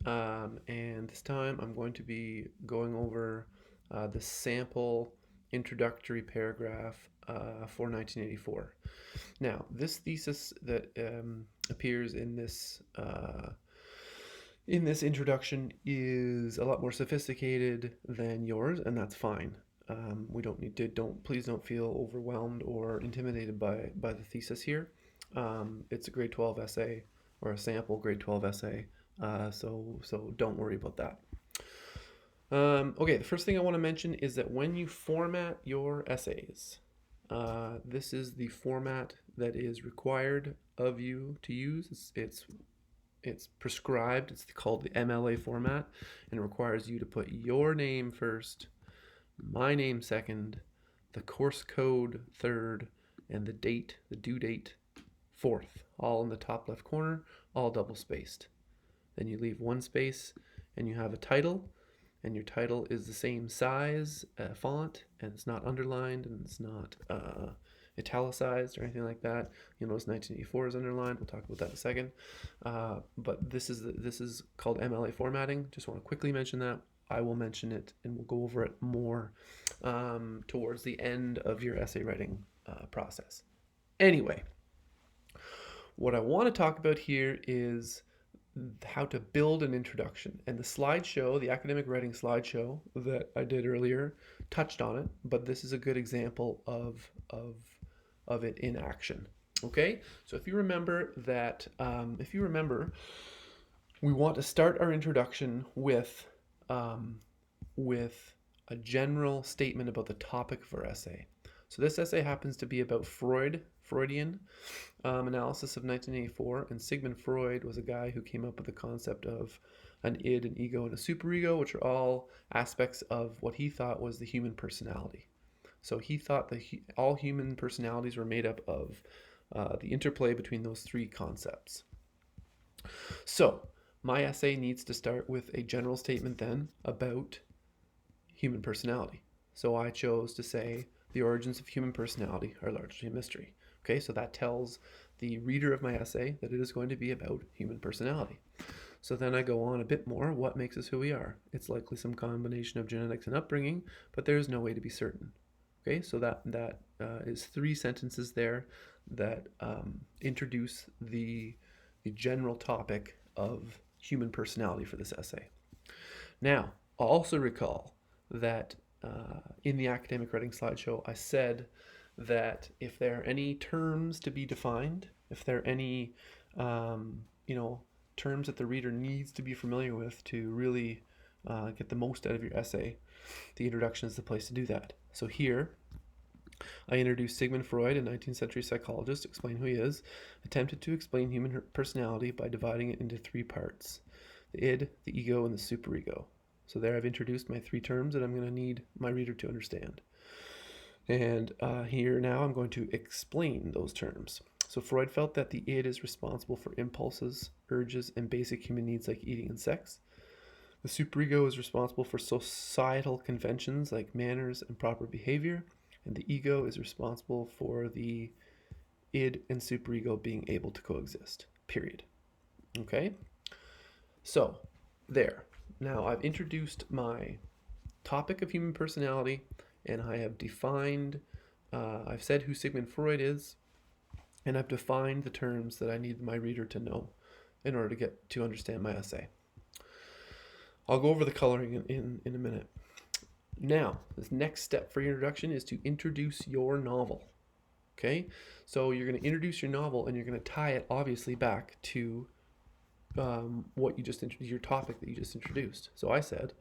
and this time I'm going to be going over the sample introductory paragraph for 1984. Now, this thesis that appears in this introduction is a lot more sophisticated than yours, and that's fine. We don't need to please don't feel overwhelmed or intimidated by the thesis here. It's a grade 12 essay or a sample grade 12 essay, so don't worry about that. Okay, the first thing I want to mention is that when you format your essays, this is the format that is required of you to use. It's prescribed. It's called the MLA format, and it requires you to put your name first, my name second, the course code third, and the due date fourth, all in the top left corner, all double spaced. Then you leave one space, and you have a title, and your title is the same size font, and it's not underlined, and it's not italicized or anything like that. You'll notice 1984 is underlined. We'll talk about that in a second. But this is called MLA formatting. Just want to quickly mention that. I will mention it, and we'll go over it more towards the end of your essay writing process. Anyway, what I want to talk about here is how to build an introduction. And the slideshow, the academic writing slideshow that I did earlier, touched on it, but this is a good example of it in action. Okay, so if you remember, we want to start our introduction with a general statement about the topic of our essay. So this essay happens to be about Freudian analysis of 1984, and Sigmund Freud was a guy who came up with the concept of an id, an ego, and a superego, which are all aspects of what he thought was the human personality. So he thought that all human personalities were made up of the interplay between those three concepts. So my essay needs to start with a general statement then about human personality. So I chose to say the origins of human personality are largely a mystery. Okay, so that tells the reader of my essay that it is going to be about human personality. So then I go on a bit more. What makes us who we are? It's likely some combination of genetics and upbringing, but there is no way to be certain. Okay, so that is 3 sentences there that introduce the general topic of human personality for this essay. Now, also recall that in the academic writing slideshow, I said that if there are any terms to be defined, if there are any terms that the reader needs to be familiar with to really get the most out of your essay, the introduction is the place to do that. So here, I introduced Sigmund Freud, a 19th century psychologist, explain who he is, attempted to explain human personality by dividing it into 3 parts: the id, the ego, and the superego. So there I've introduced my 3 terms that I'm going to need my reader to understand. And here now I'm going to explain those terms. So Freud felt that the id is responsible for impulses, urges, and basic human needs like eating and sex. The superego is responsible for societal conventions like manners and proper behavior. And the ego is responsible for the id and superego being able to coexist, period. Okay? So, there. Now I've introduced my topic of human personality, and I have defined, I've said who Sigmund Freud is, and I've defined the terms that I need my reader to know in order to get to understand my essay. I'll go over the coloring in a minute. Now, this next step for your introduction is to introduce your novel. Okay, so you're going to introduce your novel, and you're going to tie it obviously back to what you just introduced, your topic that you just introduced. So I said,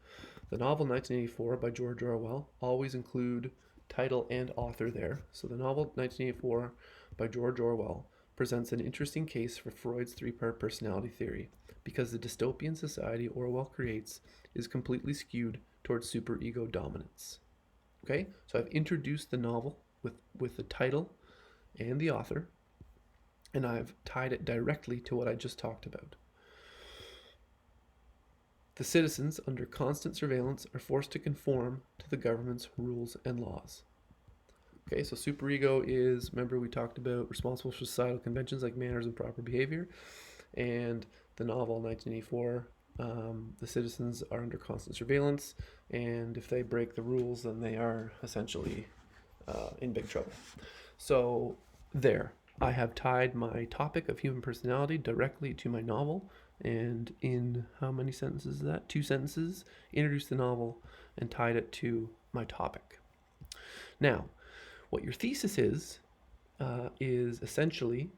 the novel 1984 by George Orwell, always include title and author there. So the novel 1984 by George Orwell presents an interesting case for Freud's 3-part personality theory, because the dystopian society Orwell creates is completely skewed towards superego dominance. Okay, so I've introduced the novel with the title and the author, and I've tied it directly to what I just talked about. The citizens, under constant surveillance, are forced to conform to the government's rules and laws. Okay, so superego is, remember we talked about, responsible for societal conventions like manners and proper behavior, and the novel 1984 the citizens are under constant surveillance, and if they break the rules, then they are essentially in big trouble. So there, I have tied my topic of human personality directly to my novel, and in how many sentences is that? 2 sentences, introduced the novel and tied it to my topic. Now, what your thesis is essentially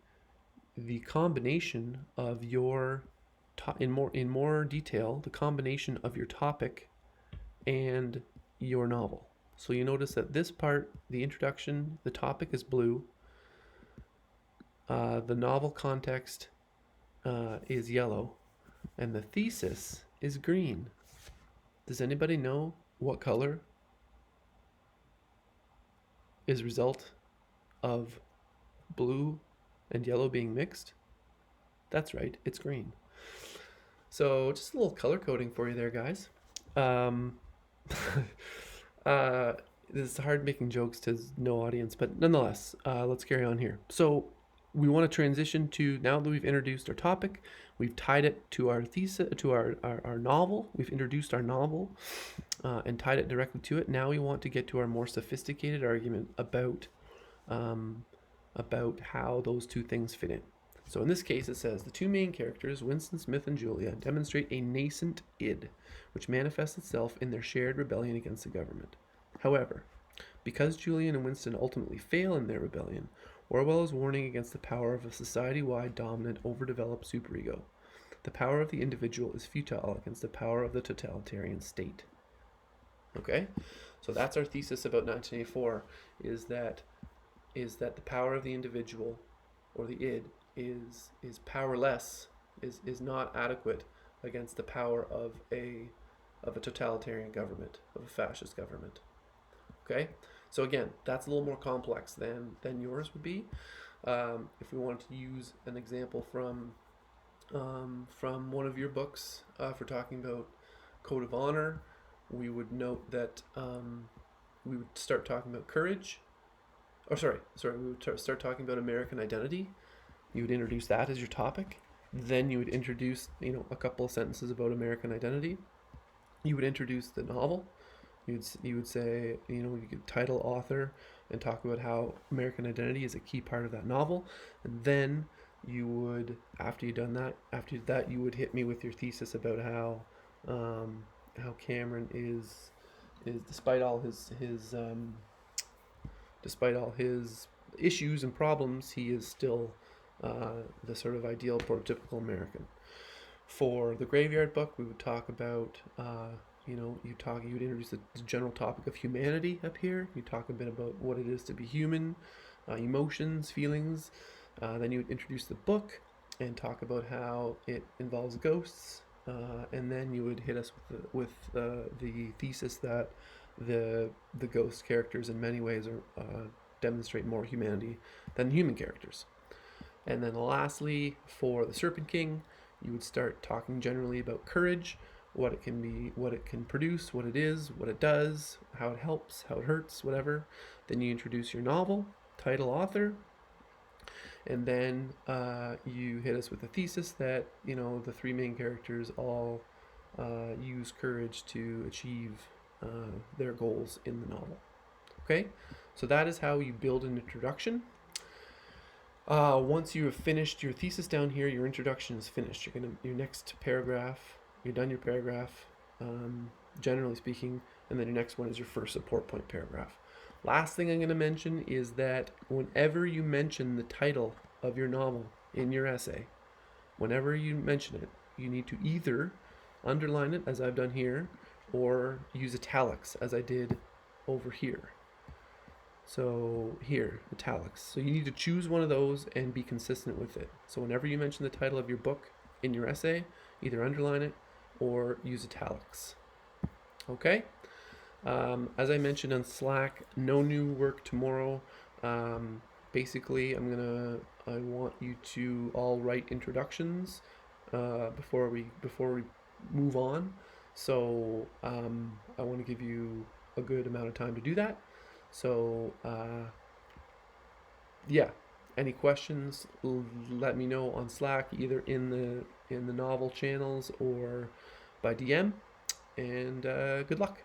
the combination of your in more detail, the combination of your topic and your novel. So you notice that this part, the introduction, the topic is blue. The novel context is yellow, and the thesis is green. Does anybody know what color is a result of blue and yellow being mixed? That's right, it's green. So just a little color coding for you there, guys. Um, uh, it's hard making jokes to no audience, but nonetheless, let's carry on here. So we want to transition to, now that we've introduced our topic, we've tied it to our thesis, to our novel. We've introduced our novel and tied it directly to it. Now we want to get to our more sophisticated argument about how those two things fit in. So in this case, it says the two main characters, Winston Smith and Julia, demonstrate a nascent id, which manifests itself in their shared rebellion against the government. However, because Julian and Winston ultimately fail in their rebellion, Orwell is warning against the power of a society-wide dominant, overdeveloped superego. The power of the individual is futile against the power of the totalitarian state. Okay? So that's our thesis about 1984, is that the power of the individual, or the id, is powerless, is not adequate against the power of a totalitarian government, of a fascist government. Okay, so again, that's a little more complex than yours would be. If we wanted to use an example from one of your books for talking about code of honor, we would note that we would start talking about courage. We would start talking about American identity. You would introduce that as your topic. Then you would introduce, a couple of sentences about American identity. You would introduce the novel. You would say, you could title, author, and talk about how American identity is a key part of that novel. And then you would, after that, you would hit me with your thesis about how Cameron is despite all his issues and problems, he is still the sort of ideal prototypical American. For the Graveyard Book, we would talk about, you would introduce the general topic of humanity up here. You talk a bit about what it is to be human, emotions, feelings. Then you would introduce the book and talk about how it involves ghosts. And then you would hit us with the thesis that the ghost characters in many ways demonstrate more humanity than human characters. And then lastly, for the Serpent King, you would start talking generally about courage, what it can be, what it can produce, what it is, what it does, how it helps, how it hurts, whatever. Then you introduce your novel, title, author, and then you hit us with a thesis that, the three main characters all use courage to achieve their goals in the novel. Okay, so that is how you build an introduction. Once you have finished your thesis down here, your introduction is finished. Your next paragraph, you're done your paragraph, generally speaking, and then your next one is your first support point paragraph. Last thing I'm going to mention is that whenever you mention the title of your novel in your essay, whenever you mention it, you need to either underline it, as I've done here, or use italics, as I did over here. So here, italics. So you need to choose one of those and be consistent with it. So whenever you mention the title of your book in your essay, either underline it or use italics. Okay? As I mentioned on Slack, no new work tomorrow. Basically, I want you to all write introductions before we move on. So I want to give you a good amount of time to do that. So yeah, any questions, let me know on Slack, either in in the novel channels or by DM. And good luck.